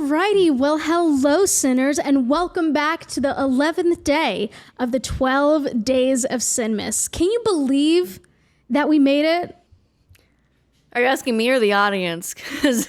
Alrighty, well, hello, sinners, and welcome back to the 11th day of the 12 days of Sinmas. Can you believe that we made it? Are you asking me or the audience? 'Cause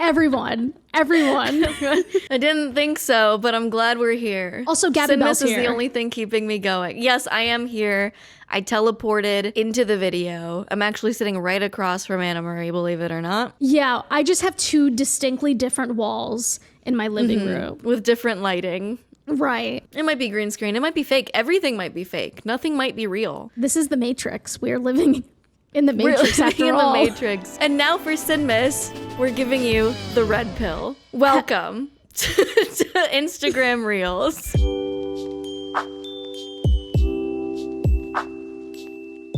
Everyone. I didn't think so, but I'm glad we're here. Also, Gabi Belle's Sinmas is here. the only thing keeping me going. Yes, I am here. I teleported into the video. I'm actually sitting right across from Annamarie, believe it or not. Yeah, I just have two distinctly different walls in my living room. With different lighting. Right. It might be green screen. It might be fake. Everything might be fake. Nothing might be real. This is the Matrix. We are living in the Matrix We're after living all. in the Matrix. And now for Sinmas, we're giving you the red pill. Welcome to Instagram Reels.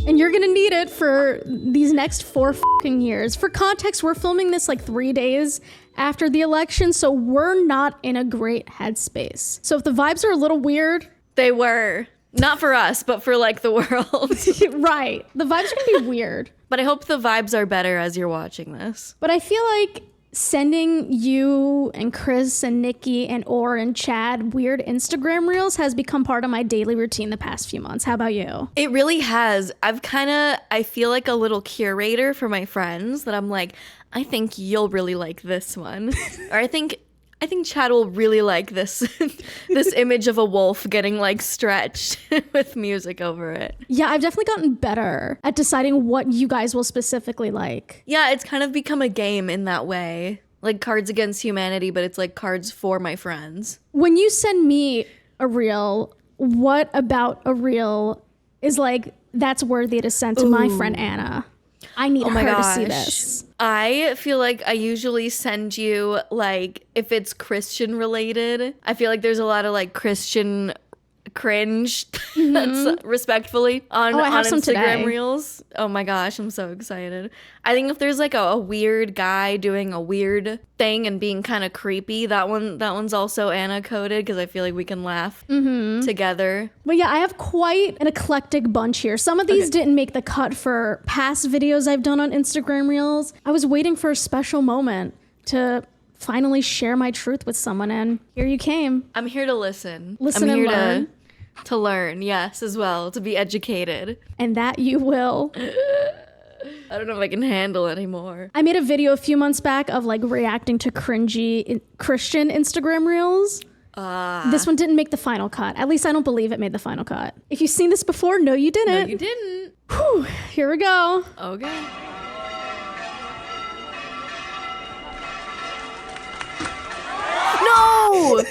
And you're gonna need it for these next 4 fucking years. For context, we're filming this like 3 days after the election, so we're not in a great headspace. So if the vibes are a little weird, They were. Not for us, but for like the world. right, the vibes are gonna be weird. But I hope the vibes are better as you're watching this. But I feel like sending you and Chris and Nikki and Orr and Chad weird Instagram reels has become part of my daily routine the past few months. How about you? It really has. I feel like a little curator for my friends that I'm like, I think you'll really like this one. Or I think Chad will really like this this image of a wolf getting like stretched with music over it. Yeah, I've definitely gotten better at deciding what you guys will specifically like. Yeah, it's kind of become a game in that way. Like Cards Against Humanity, but it's like cards for my friends. When you send me a reel, what about a reel is like, that's worthy to send to my friend Anna? I need her to see this. I feel like I usually send you, like, if it's Christian related, I feel like there's a lot of, like, Christian cringe, that's respectfully, on I have some Instagram today. Reels. Oh my gosh, I'm so excited. I think if there's, like, a weird guy doing a weird thing and being kind of creepy, that one's also Anna coded, because I feel like we can laugh together. But yeah, I have quite an eclectic bunch here. Some of these didn't make the cut for past videos I've done on Instagram Reels. I was waiting for a special moment to finally share my truth with someone, and here you came. I'm here to listen. Listen I'm and here learn. to learn, yes, as well, to be educated. And that you will. I don't know if I can handle anymore. I made a video a few months back of like reacting to cringy Christian Instagram Reels. This one didn't make the final cut. At least I don't believe it made the final cut. If you've seen this before, no, you didn't. No, you didn't. Whew, here we go. Okay. No!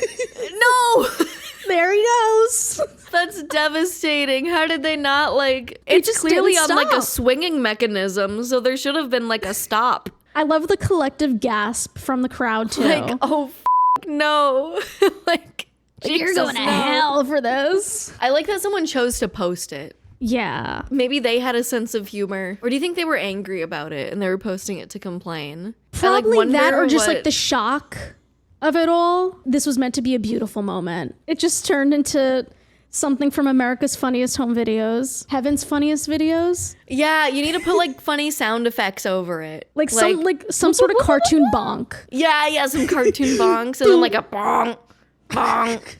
No! There he goes. That's devastating. How did they not, like... It's just clearly didn't on, like, a stop. swinging mechanism, so there should have been, like, a stop. I love the collective gasp from the crowd too. Like, oh, no. Like, You're Jesus, going to no. hell for this. I like that someone chose to post it. Yeah. Maybe they had a sense of humor. Or do you think they were angry about it and they were posting it to complain? Probably that, or just what- like the shock of it all. This was meant to be a beautiful moment. It just turned into something from America's Funniest Home Videos, Heaven's Funniest Videos, Yeah, you need to put like funny sound effects over it. like some sort of cartoon bonk. Yeah, some cartoon bonks and then like a bonk, bonk.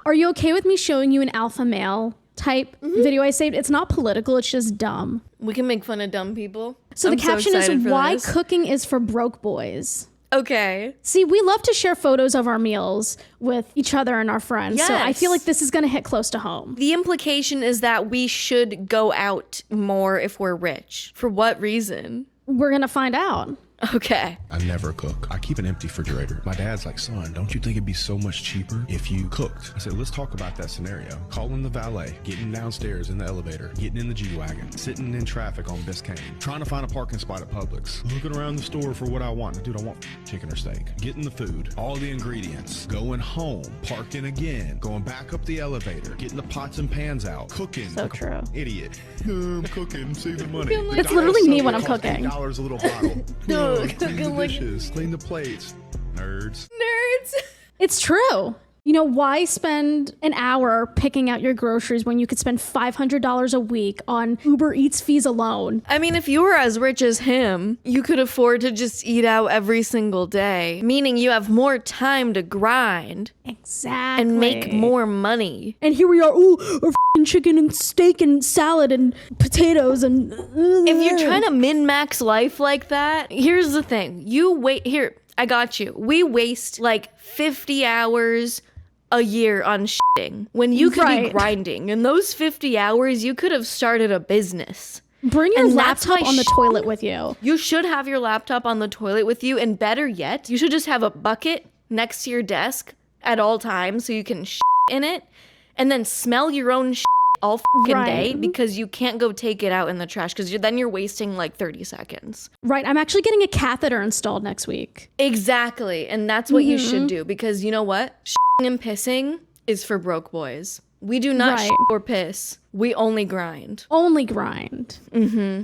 Are you okay with me showing you an alpha male type video I saved? It's not political, it's just dumb. We can make fun of dumb people. So I'm the caption is excited for why this. cooking is for broke boys. Okay. See, we love to share photos of our meals with each other and our friends. So I Yes. feel like this is going to hit close to home. The implication is that we should go out more if we're rich. For what reason? We're going to find out. Okay. I never cook. I keep an empty refrigerator. My dad's like, son, don't you think it'd be so much cheaper if you cooked? I said, let's talk about that scenario. Calling the valet, getting downstairs in the elevator, getting in the G-Wagon, sitting in traffic on Biscayne, trying to find a parking spot at Publix, looking around the store for what I want. Dude, I want chicken or steak. Getting the food, all the ingredients, going home, parking again, going back up the elevator, getting the pots and pans out, cooking. So true. Idiot. I'm cooking, saving money. It's literally me when I'm cooking. $8 a little bottle. Clean the dishes, clean the plates. Nerds. Nerds. It's true. You know, why spend an hour picking out your groceries when you could spend $500 a week on Uber Eats fees alone? I mean, if you were as rich as him, you could afford to just eat out every single day, meaning you have more time to grind Exactly. and make more money. And here we are, our f***ing chicken and steak and salad and potatoes and... If you're trying to min-max life like that, here's the thing. Here, I got you. We waste like 50 hours a year on shitting when you could be grinding. In those 50 hours, you could have started a business. Bring your laptop on the toilet with you. You should have your laptop on the toilet with you, and better yet, you should just have a bucket next to your desk at all times so you can shit in it, and then smell your own shit all fucking day because you can't go take it out in the trash because then you're wasting like 30 seconds. Right. I'm actually getting a catheter installed next week. Exactly. And that's what you should do because you know what? Shitting and pissing is for broke boys. We do not shit or piss. We only grind. Only grind. Mm-hmm.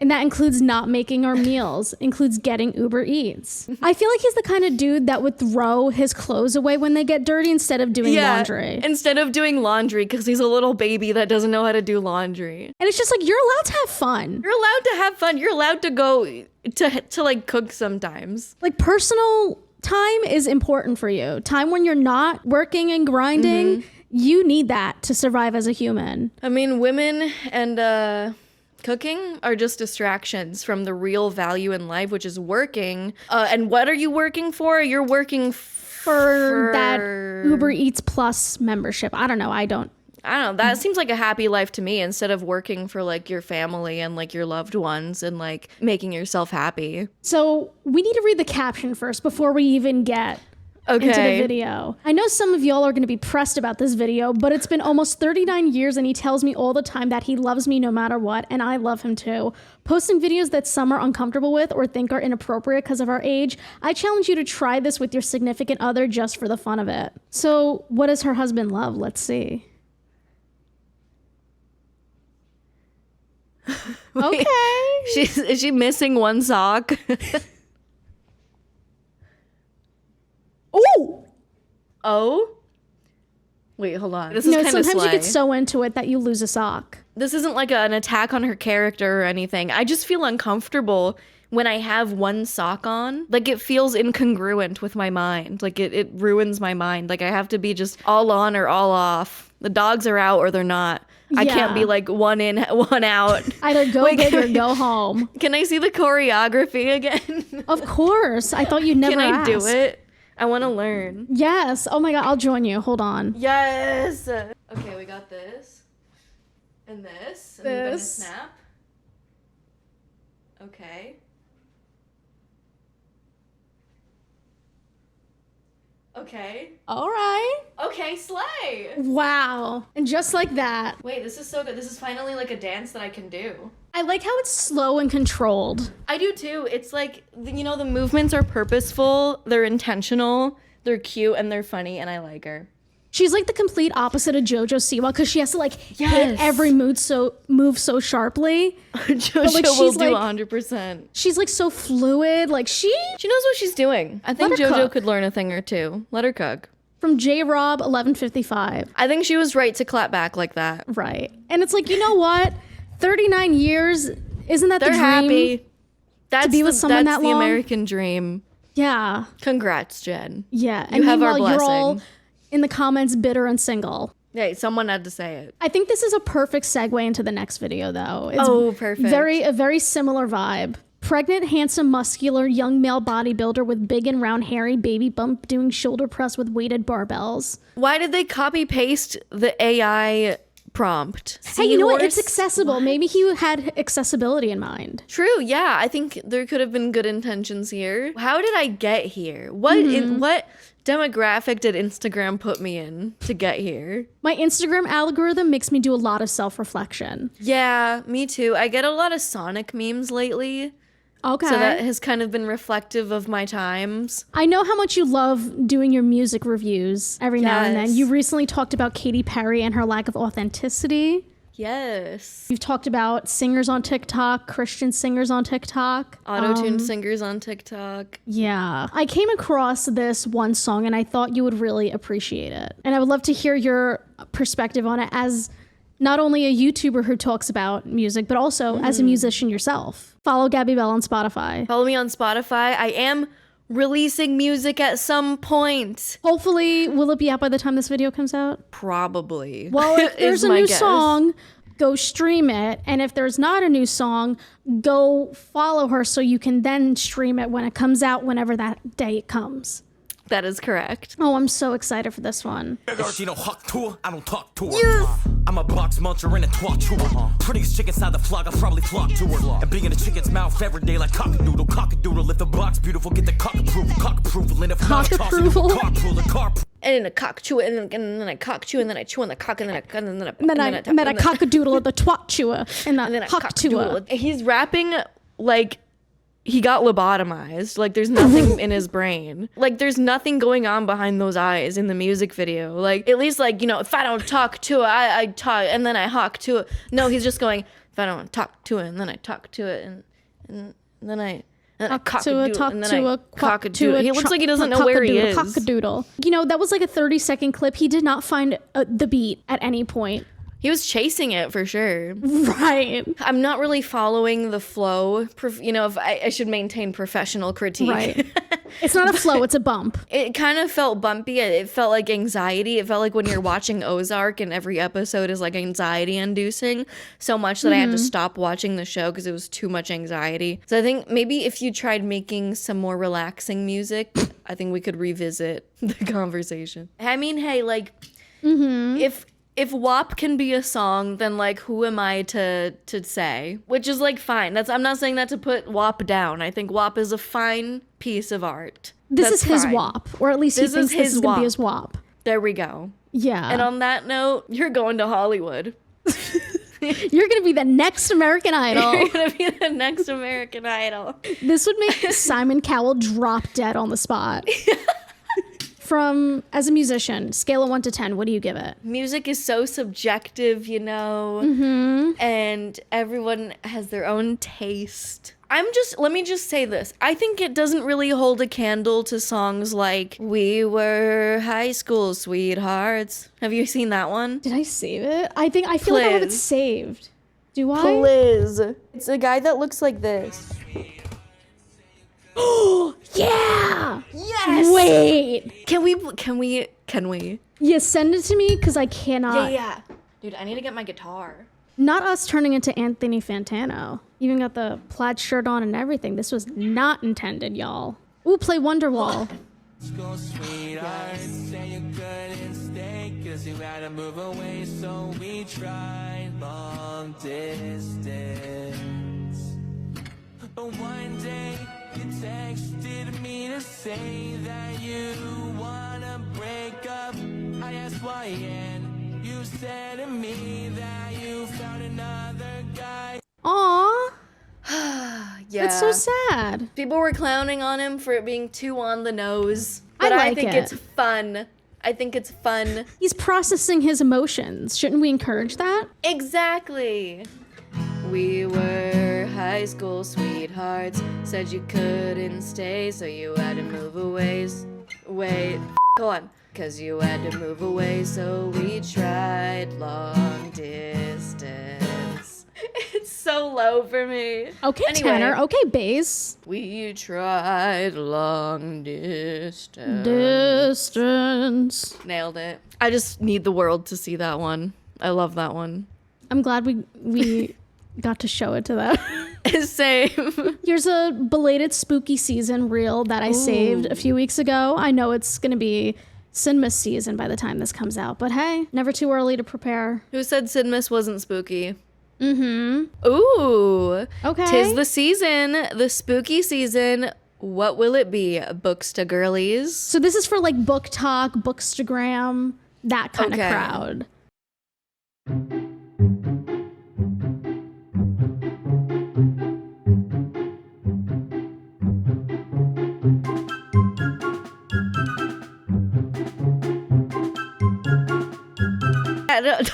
And that includes not making our meals, includes getting Uber Eats. I feel like he's the kind of dude that would throw his clothes away when they get dirty instead of doing laundry. Instead of doing laundry because he's a little baby that doesn't know how to do laundry. And it's just like, you're allowed to have fun. You're allowed to have fun. You're allowed to go to like cook sometimes. Like personal time is important for you. Time when you're not working and grinding, you need that to survive as a human. I mean, women and cooking are just distractions from the real value in life, which is working. And what are you working for? You're working for that Uber Eats Plus membership. I don't know. I don't know. That seems like a happy life to me instead of working for like your family and like your loved ones and like making yourself happy. So we need to read the caption first before we even get into the video. I know some of y'all are going to be pressed about this video, but it's been almost 39 years and he tells me all the time that he loves me no matter what, and I love him too. Posting videos that some are uncomfortable with or think are inappropriate because of our age, I challenge you to try this with your significant other just for the fun of it. So what does her husband love? Let's see. Okay. Is she missing one sock? Oh? Wait, hold on. This is kind of sometimes you get so into it that you lose a sock. This isn't like an attack on her character or anything. I just feel uncomfortable when I have one sock on. Like it feels incongruent with my mind. Like it ruins my mind. Like I have to be just all on or all off. The dogs are out or they're not. I can't be like one in, one out. Either go big or go home. Can I see the choreography again? Of course. I thought you'd never Can I asked. do it? I want to learn. Yes. Oh my God. I'll join you. Hold on. Yes. Okay, we got this. And this. And then a snap. Okay. Okay. All right. Okay, slay. Wow. And just like that. Wait, this is so good. This is finally like a dance that I can do. I like how it's slow and controlled. I do too. It's like, you know, the movements are purposeful, they're intentional, they're cute, and they're funny, and I like her. She's like the complete opposite of JoJo Siwa because she has to like hit every move so sharply. JoJo like, will do 100%. She's like so fluid. Like she knows what she's doing. I think JoJo could learn a thing or two. Let her cook. From J-Rob 1155. I think she was right to clap back like that. Right. And it's like, you know what? 39 years, isn't that the dream? They're happy. To be with someone that long? That's the American dream. Yeah. Congrats, Jen. Yeah. You have our meanwhile, blessing. you're all in the comments bitter and single. Hey, someone had to say it. I think this is a perfect segue into the next video, though. It's perfect. A very similar vibe. Pregnant, handsome, muscular, young male bodybuilder with big and round, hairy baby bump doing shoulder press with weighted barbells. Why did they copy paste the AI prompt? Hey, you know what? It's accessible. What? Maybe he had accessibility in mind. True. Yeah, I think there could have been good intentions here. How did I get here? What demographic did Instagram put me in to get here? My Instagram algorithm makes me do a lot of self-reflection. Yeah, me too. I get a lot of Sonic memes lately. Okay. So that has kind of been reflective of my times. I know how much you love doing your music reviews every now and then. You recently talked about Katy Perry and her lack of authenticity. Yes. You've talked about singers on TikTok, Christian singers on TikTok. Auto-tune singers on TikTok. Yeah. I came across this one song and I thought you would really appreciate it. And I would love to hear your perspective on it as not only a YouTuber who talks about music, but also as a musician yourself. Follow Gabi Belle on Spotify. Follow me on Spotify. I am releasing music at some point. Hopefully, will it be out by the time this video comes out? Probably. Well, if there's a new song, go stream it. And if there's not a new song, go follow her so you can then stream it when it comes out, whenever that day comes. That is correct. Oh, I'm so excited for this one. She don't huck to her, I don't talk to her. Yes. I'm a box muncher and a twat to her. Prettiest chick inside the flock, I probably flock to her. And being in a chicken's mouth every day like cock-a-doodle, cock-a-doodle. If the box beautiful, get the cock-approval. And if not, Cock-approval? And then a cock chew it, and then I cock chew, and then I chew on the cock, and then I cock-a-doodle at the twat chewer and the huck chewer. He's rapping like he got lobotomized. Like there's nothing in his brain. Like there's nothing going on behind those eyes in the music video. Like at least like, you know, if I don't talk to it, I talk and then I hawk to it. No, he's just going, if I don't talk to it and then I talk to it and then I cock to it, and then I cock a doodle. He looks like he doesn't know where he is. Cock-a-doodle. You know, that was like a 30-second clip. He did not find the beat at any point. He was chasing it for sure. Right. I'm not really following the flow. You know, if I should maintain professional critique. Right. It's not a flow, it's a bump. It kind of felt bumpy. It felt like anxiety. It felt like when you're watching Ozark and every episode is like anxiety inducing so much that I had to stop watching the show because it was too much anxiety. So I think maybe if you tried making some more relaxing music, I think we could revisit the conversation. I mean, hey, like, if WAP can be a song, then like who am I to say? Which is like fine. I'm not saying that to put WAP down. I think WAP is a fine piece of art. This is his WAP, or at least he thinks this is gonna be his WAP. There we go. Yeah. And on that note, you're going to Hollywood. You're gonna be the next American Idol. You're gonna be the next American Idol. This would make Simon Cowell drop dead on the spot. As a musician, scale of 1 to 10, what do you give it? Music is so subjective, you know, and everyone has their own taste. Let me just say this. I think it doesn't really hold a candle to songs like We Were High School Sweethearts. Have you seen that one? Did I save it? I feel like I have it saved. Do I? Please. It's a guy that looks like this. Oh, yeah! Yes! Wait! Can we? Yeah, send it to me, because I cannot. Yeah. Dude, I need to get my guitar. Not us turning into Anthony Fantano. Even got the plaid shirt on and everything. This was not intended, y'all. Ooh, play Wonderwall. But one day you texted me to say that you wanna break up. I asked why, and you said to me that you found another guy. Aww. Yeah. That's so sad. People were clowning on him for it being too on the nose. But I think it's fun. I think it's fun. He's processing his emotions. Shouldn't we encourage that? Exactly. We were high school sweethearts. Said you couldn't stay, so you had to move away. Wait, hold on. 'Cause you had to move away, so we tried long distance. It's so low for me. Okay, Anyway. tenor. Okay, bass. We tried long distance. Distance. Nailed it. I just need the world to see that one. I love that one. I'm glad we got to show it to them. Same. Here's a belated spooky season reel that I saved a few weeks ago. I know it's going to be Sinmas season by the time this comes out, but hey, never too early to prepare. Who said Sidmas wasn't spooky? Ooh. Okay. 'Tis the season, the spooky season. What will it be? Books to girlies? So this is for like book talk, bookstagram, that kind of Okay. crowd.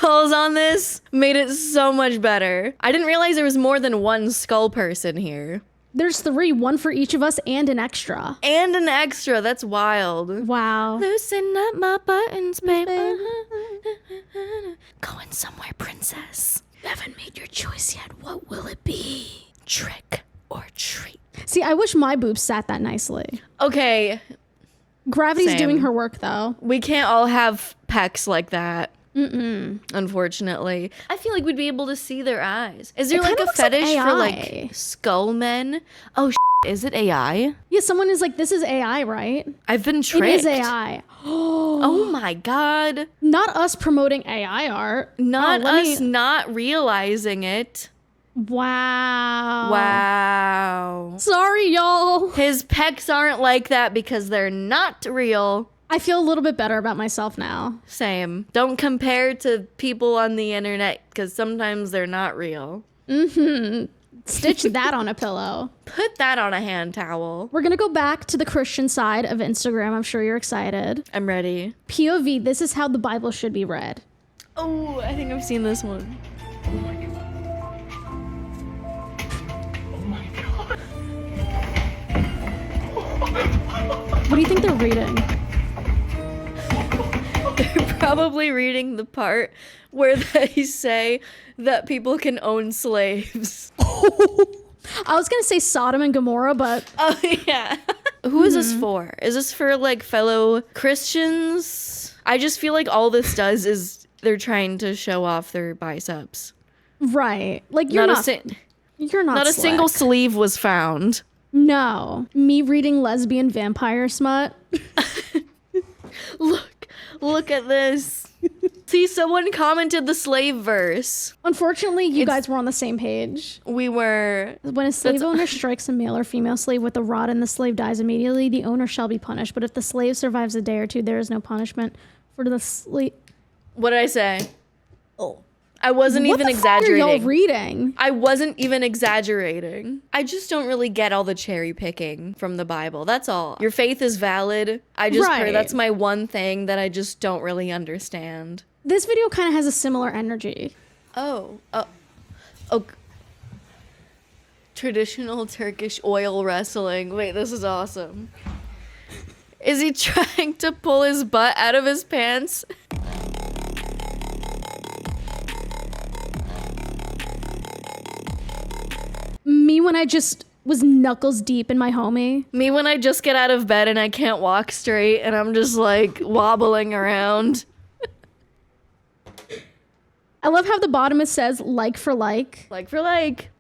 dolls on this made it so much better. I didn't realize there was more than one skull person here. There's 3, 1 for each of us and an extra. And an extra, that's wild. Wow. Loosen up my buttons, baby. Going somewhere, princess. You haven't made your choice yet. What will it be? Trick or treat. See, I wish my boobs sat that nicely. Okay, Gravity's Same. doing her work, though. we can't all have pecs like that. Unfortunately. I feel like we'd be able to see their eyes. Is there It like kinda a looks like fetish for AI. like skull men? Oh, is it AI? Yeah, someone is like, this is AI, right? I've been It tricked. is AI. Oh my god. Not us promoting AI art. Not Oh, let us me- not realizing it. Wow. Wow. Sorry, y'all. His pecs aren't like that because they're not real. I feel a little bit better about myself now. Same. Don't compare to people on the internet because sometimes they're not real. Stitch that on a pillow. Put that on a hand towel. We're gonna go back to the Christian side of Instagram. I'm sure you're excited. I'm ready. POV, this is how the Bible should be read. Oh, I think I've seen this one. What do you think they're reading? They're probably reading the part where they say that people can own slaves. I was gonna say Sodom and Gomorrah, but Oh, yeah. Who is this for? Is this for like fellow Christians? I just feel like all this does is they're trying to show off their biceps. right. Like you're not you're not not a slick. single sleeve was found. No. Me reading lesbian vampire smut. Look at this. See, someone commented the slave verse. Unfortunately, you guys were on the same page. We were. When a slave owner strikes a male or female slave with a rod and the slave dies immediately, the owner shall be punished. But if the slave survives a day or two, there is no punishment for the slave. What did I say? Oh. I wasn't What even the fuck are y'all exaggerating. reading? I wasn't even exaggerating. I just don't really get all the cherry picking from the Bible. That's all. Your faith is valid. I just pray. Right. That's my one thing that I just don't really understand. This video kind of has a similar energy. Oh. Traditional Turkish oil wrestling. Wait, this is awesome. Is he trying to pull his butt out of his pants? Me when I just was knuckles deep in my homie. Me when I just get out of bed and I can't walk straight and I'm just like wobbling around. I love how the bottom it says like for like. Like for like.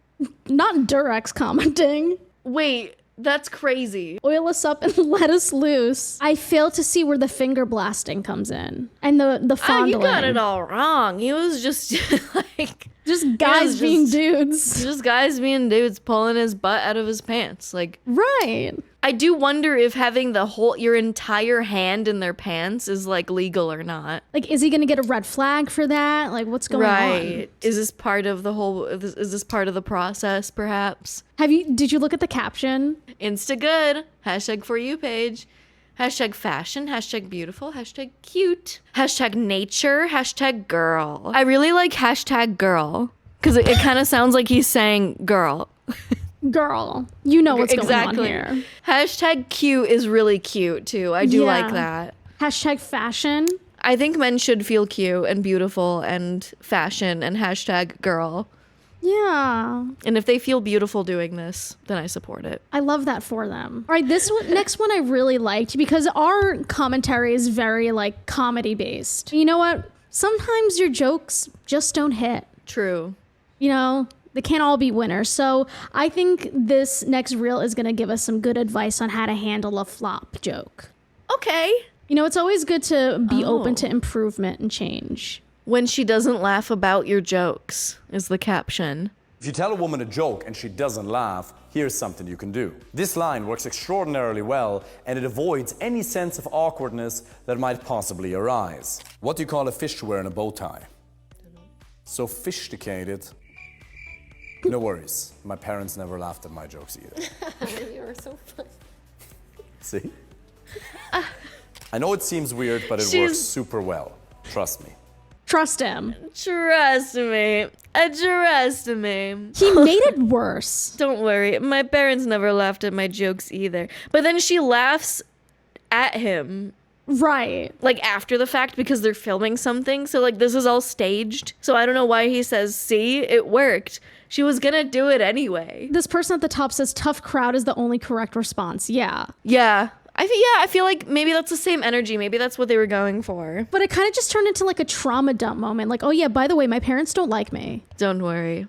Not Durex commenting. Wait, that's crazy. Oil us up and let us loose. I fail to see where the finger blasting comes in. And the Oh, fondling. you got it all wrong. He was just like Just guys being dudes. just guys being dudes pulling his butt out of his pants. Like Right. I do wonder if having your entire hand in their pants is like legal or not. Like, is he gonna get a red flag for that? Like, what's going on? Is this part of the whole is this part of the process perhaps? Did you look at the caption? Insta good. Hashtag for you page. Hashtag fashion. Hashtag beautiful. Hashtag cute. Hashtag nature. Hashtag girl. I really like hashtag girl because it kind of sounds like he's saying girl. Girl, you know what's going on here. Hashtag cute is really cute too. I do Yeah. like that. Hashtag fashion. I think men should feel cute and beautiful and fashion and hashtag girl. Yeah. And if they feel beautiful doing this, then I support it. I love that for them. All right, this one, next one I really liked because our commentary is very like comedy based. You know what? Sometimes your jokes just don't hit. True. You know, they can't all be winners. So I think this next reel is going to give us some good advice on how to handle a flop joke. Okay. You know, it's always good to be open to improvement and change. When she doesn't laugh about your jokes is the caption. If you tell a woman a joke and she doesn't laugh, here's something you can do. This line works extraordinarily well and it avoids any sense of awkwardness that might possibly arise. What do you call a fish wearing a bow tie? Sophisticated. No worries. My parents never laughed at my jokes either. You were so funny. See? I know it seems weird, but it works super well. Trust me. Trust him. Trust me. Trust me. He made it worse. Don't worry. My parents never laughed at my jokes either. But then she laughs at him. Right. Like after the fact because they're filming something. So like this is all staged. So I don't know why he says, see, it worked. She was gonna do it anyway. This person at the top says tough crowd is the only correct response. Yeah. Yeah. I feel like maybe that's the same energy. Maybe that's what they were going for. But it kind of just turned into like a trauma dump moment. Like, oh yeah, by the way, my parents don't like me. Don't worry.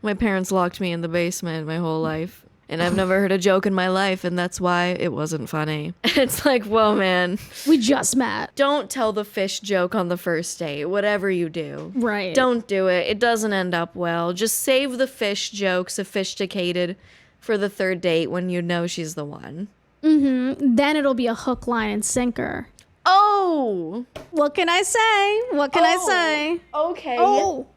My parents locked me in the basement my whole life. And I've never heard a joke in my life, and that's why it wasn't funny. It's like, whoa, man. We just met. Don't tell the fish joke on the first date, whatever you do. Right. Don't do it. It doesn't end up well. Just save the fish joke, sophisticated, for the third date when you know she's the one. Mm-hmm. Then it'll be a hook, line, and sinker. Oh! What can I say? What can I say? Okay. Oh.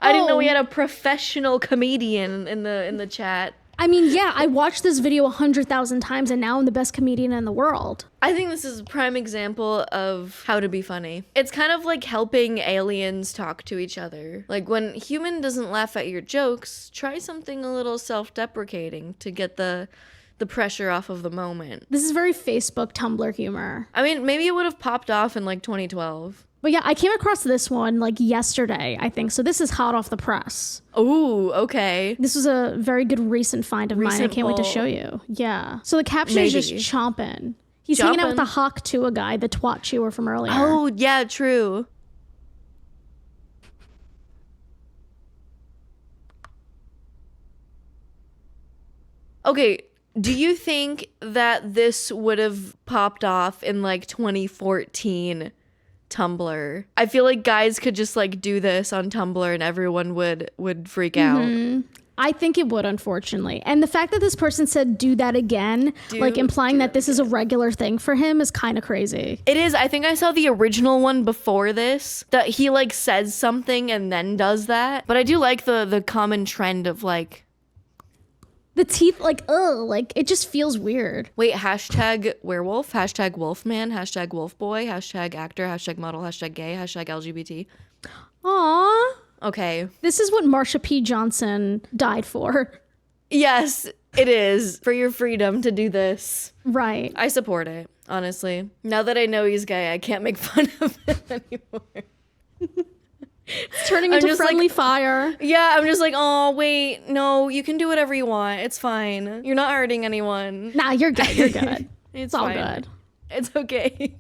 I didn't know we had a professional comedian in the chat. I mean, yeah, I watched this video 100,000 times and now I'm the best comedian in the world. I think this is a prime example of how to be funny. It's kind of like helping aliens talk to each other. Like when human doesn't laugh at your jokes, try something a little self-deprecating to get the pressure off of the moment. This is very Facebook, Tumblr humor. I mean, maybe it would have popped off in like 2012. But yeah, I came across this one like yesterday, I think. So this is hot off the press. Ooh, okay. This was a very good recent find of mine. I can't wait to show you. Yeah. So the caption is just chomping. He's hanging out with the Hawk Tua guy, the twat chewer from earlier. Oh, yeah, true. Okay, do you think that this would have popped off in like 2014 Tumblr? I feel like guys could just like do this on Tumblr and everyone would freak out. I think it would, unfortunately. And the fact that this person said do that again, like implying that this is a regular thing for him is kind of crazy. It is. I think I saw the original one before this, that he like says something and then does that. But I do like the common trend of like the teeth, like, ugh, like it just feels weird. Wait, hashtag werewolf, hashtag wolfman, hashtag wolfboy, hashtag actor, hashtag model, hashtag gay, hashtag LGBT. Aww. Okay. This is what Marsha P. Johnson died for. Yes, it is. For your freedom to do this. Right. I support it, honestly. Now that I know he's gay, I can't make fun of him anymore. It's turning into friendly fire. Yeah, I'm just like, oh, wait, no, you can do whatever you want. It's fine. You're not hurting anyone. Nah, you're good. You're good. It's all fine. good. It's okay.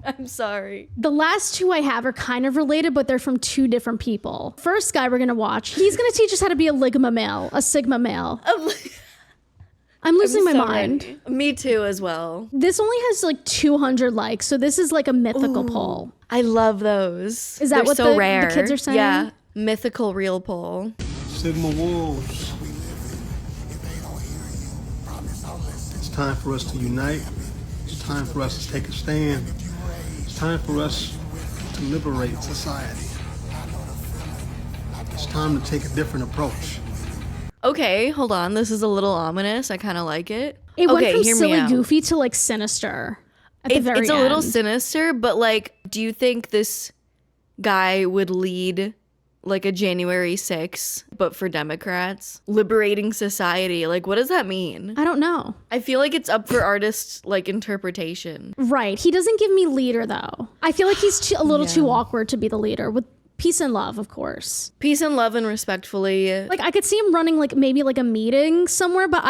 I'm sorry. The last two I have are kind of related, but they're from two different people. First guy we're going to watch, he's going to teach us how to be a ligma male, a sigma male. I'm losing my mind. Ready. Me too, as well. This only has like 200 likes, so this is like a mythical poll. I love those. Is that They're what so the rare. kids are saying? Yeah, mythical real poll. Sigma Wolves. It's time for us to unite. It's time for us to take a stand. It's time for us to liberate society. It's time to take a different approach. Okay, hold on. This is a little ominous. I kind of like it. It went okay, from hear me silly out. goofy to like sinister at the very It's end. a little sinister, but like, do you think this guy would lead like a January 6th, but for Democrats? Liberating society. Like, what does that mean? I don't know. I feel like it's up for artists' like interpretation. Right. He doesn't give me leader though. I feel like he's a little too awkward to be the leader, with peace and love, of course. Peace and love and respectfully. Like I could see him running like maybe like a meeting somewhere, but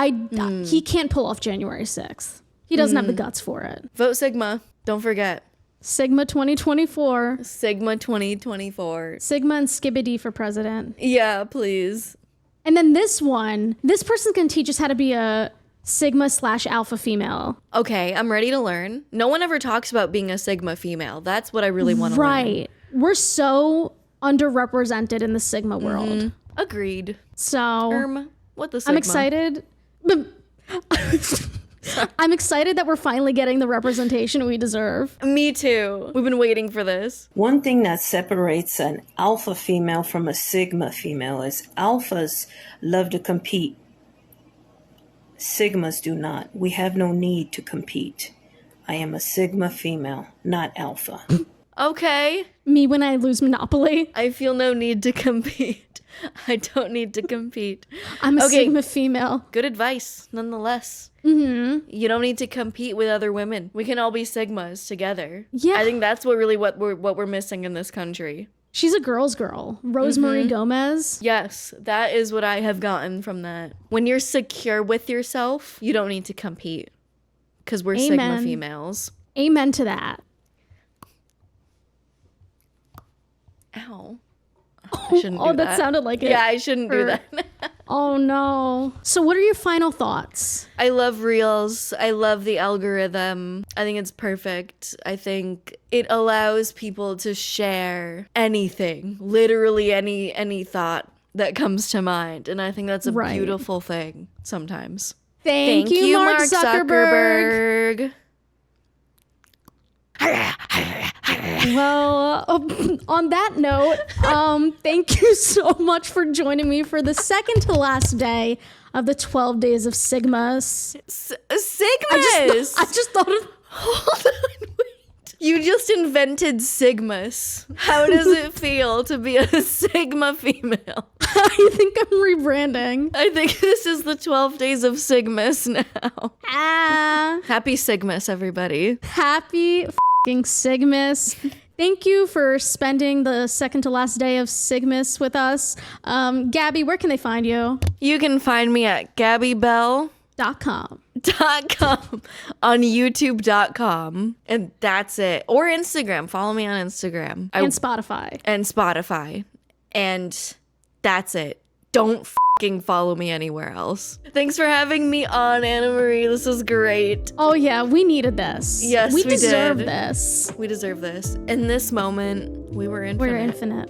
he can't pull off January 6th. He doesn't have the guts for it. Vote Sigma. Don't forget. Sigma 2024. Sigma 2024. Sigma and Skibbity for president. Yeah, please. And then this one, this person's gonna teach us how to be a Sigma/alpha female. Okay, I'm ready to learn. No one ever talks about being a Sigma female. That's what I really want to learn. Right. We're so underrepresented in the Sigma world. Agreed. So What the Sigma? I'm excited. I'm excited that we're finally getting the representation we deserve. Me too. We've been waiting for this. One thing that separates an alpha female from a sigma female is alphas love to compete. Sigmas do not. We have no need to compete. I am a sigma female, not alpha. Okay. Me when I lose Monopoly. I feel no need to compete. I don't need to compete. I'm a Okay. Sigma female. Good advice, nonetheless. Mm-hmm. You don't need to compete with other women. We can all be Sigmas together. Yeah. I think that's what we're missing in this country. She's a girl's girl. Rosemary Gomez. Yes, that is what I have gotten from that. When you're secure with yourself, you don't need to compete. Because we're Sigma Amen. females. Amen to that. Ow. I shouldn't do Oh, that sounded like it. Yeah, I shouldn't do hurt. that. Oh no. So what are your final thoughts? I love Reels. I love the algorithm. I think it's perfect. I think it allows people to share anything, literally any thought that comes to mind. And I think that's a Right. beautiful thing sometimes. Thank you, Mark Zuckerberg. Well, on that note, thank you so much for joining me for the second to last day of the 12 Days of Sigmas. Sigmas! I just thought of... Hold on, wait. You just invented Sigmas. How does it feel to be a Sigma female? I think I'm rebranding. I think this is the 12 Days of Sigmas now. Ah, Happy Sigmas, everybody. happy f***ing Sigmas. Thank you for spending the second to last day of Sigmas with us. Gabby, where can they find you? You can find me at GabiBelle.com on YouTube.com. And that's it. Or Instagram. Follow me on Instagram. And Spotify. And Spotify. And that's it. Don't fucking follow me anywhere else. Thanks for having me on, Annamarie. This is great. Oh yeah, we needed this. Yes, we deserve did. this. We deserve this. In this moment, we were infinite. We're infinite.